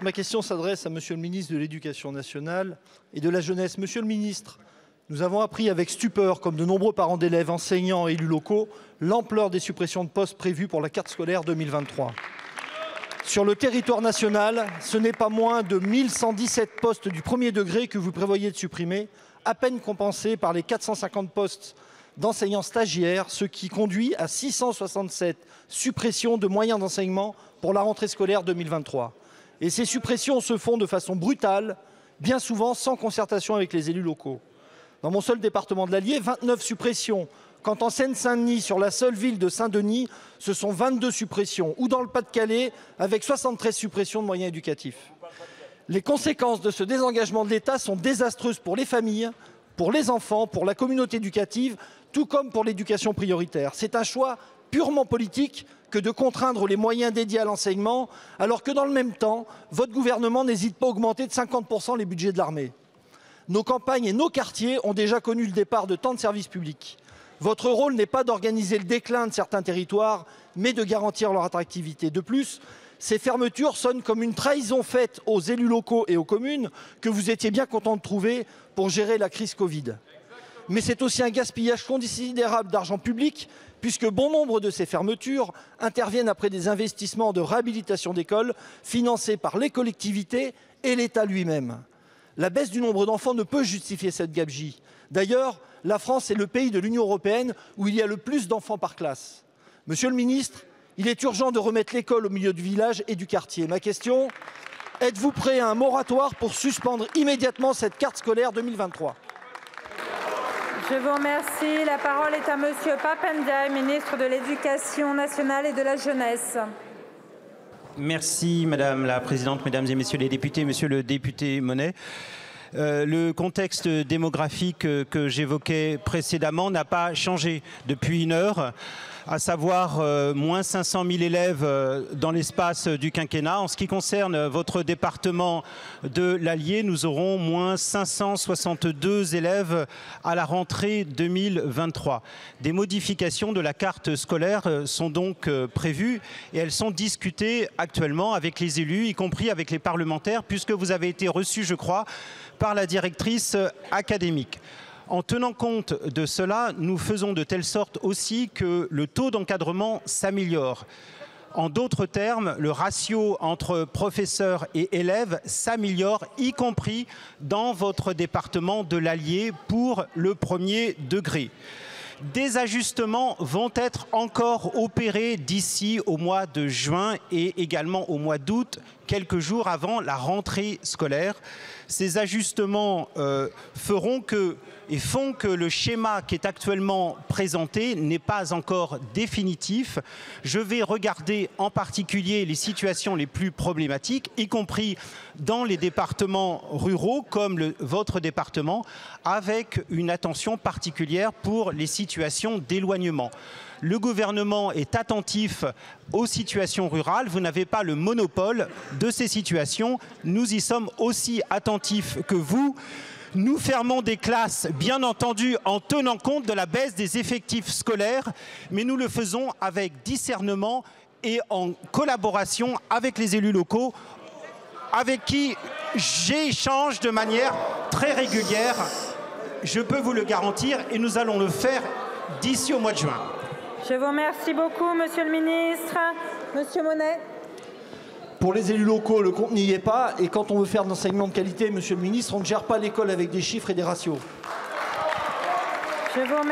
Ma question s'adresse à Monsieur le ministre de l'Éducation nationale et de la jeunesse. Monsieur le ministre, nous avons appris avec stupeur, comme de nombreux parents d'élèves, enseignants et élus locaux, l'ampleur des suppressions de postes prévues pour la carte scolaire 2023. Sur le territoire national, ce n'est pas moins de 1117 postes du premier degré que vous prévoyez de supprimer, à peine compensés par les 450 postes d'enseignants stagiaires, ce qui conduit à 667 suppressions de moyens d'enseignement pour la rentrée scolaire 2023. Et ces suppressions se font de façon brutale, bien souvent sans concertation avec les élus locaux. Dans mon seul département de l'Allier, 29 suppressions, quand en Seine-Saint-Denis, sur la seule ville de Saint-Denis, ce sont 22 suppressions, ou dans le Pas-de-Calais, avec 73 suppressions de moyens éducatifs. Les conséquences de ce désengagement de l'État sont désastreuses pour les familles, pour les enfants, pour la communauté éducative, tout comme pour l'éducation prioritaire. C'est un choix purement politique que de contraindre les moyens dédiés à l'enseignement, alors que dans le même temps, votre gouvernement n'hésite pas à augmenter de 50% les budgets de l'armée. Nos campagnes et nos quartiers ont déjà connu le départ de tant de services publics. Votre rôle n'est pas d'organiser le déclin de certains territoires, mais de garantir leur attractivité. De plus, ces fermetures sonnent comme une trahison faite aux élus locaux et aux communes que vous étiez bien content de trouver pour gérer la crise Covid. Mais c'est aussi un gaspillage considérable d'argent public, puisque bon nombre de ces fermetures interviennent après des investissements de réhabilitation d'écoles financés par les collectivités et l'État lui-même. La baisse du nombre d'enfants ne peut justifier cette gabegie. D'ailleurs, la France est le pays de l'Union européenne où il y a le plus d'enfants par classe. Monsieur le ministre, il est urgent de remettre l'école au milieu du village et du quartier. Ma question, êtes-vous prêt à un moratoire pour suspendre immédiatement cette carte scolaire 2023 ? Je vous remercie. La parole est à Monsieur Pap Ndiaye, ministre de l'Éducation nationale et de la jeunesse. Merci Madame la Présidente, Mesdames et Messieurs les députés, Monsieur le député Monnet. Le contexte démographique que j'évoquais précédemment n'a pas changé depuis une heure, à savoir moins 500 000 élèves dans l'espace du quinquennat. En ce qui concerne votre département de l'Allier, nous aurons moins 562 élèves à la rentrée 2023. Des modifications de la carte scolaire sont donc prévues et elles sont discutées actuellement avec les élus, y compris avec les parlementaires, puisque vous avez été reçus, je crois, par la directrice académique. En tenant compte de cela, nous faisons de telle sorte aussi que le taux d'encadrement s'améliore. En d'autres termes, le ratio entre professeurs et élèves s'améliore, y compris dans votre département de l'Allier pour le premier degré. Des ajustements vont être encore opérés d'ici au mois de juin et également au mois d'août, quelques jours avant la rentrée scolaire. Ces ajustements font que le schéma qui est actuellement présenté n'est pas encore définitif. Je vais regarder en particulier les situations les plus problématiques, y compris dans les départements ruraux comme votre département, avec une attention particulière pour les situations d'éloignement. Le gouvernement est attentif aux situations rurales. Vous n'avez pas le monopole de ces situations. Nous y sommes aussi attentifs que vous. Nous fermons des classes, bien entendu, en tenant compte de la baisse des effectifs scolaires, mais nous le faisons avec discernement et en collaboration avec les élus locaux, avec qui j'échange de manière très régulière. Je peux vous le garantir et nous allons le faire d'ici au mois de juin. Je vous remercie beaucoup, Monsieur le ministre. Monsieur Monnet. Pour les élus locaux, le compte n'y est pas. Et quand on veut faire de l'enseignement de qualité, Monsieur le ministre, on ne gère pas l'école avec des chiffres et des ratios. Je vous remercie.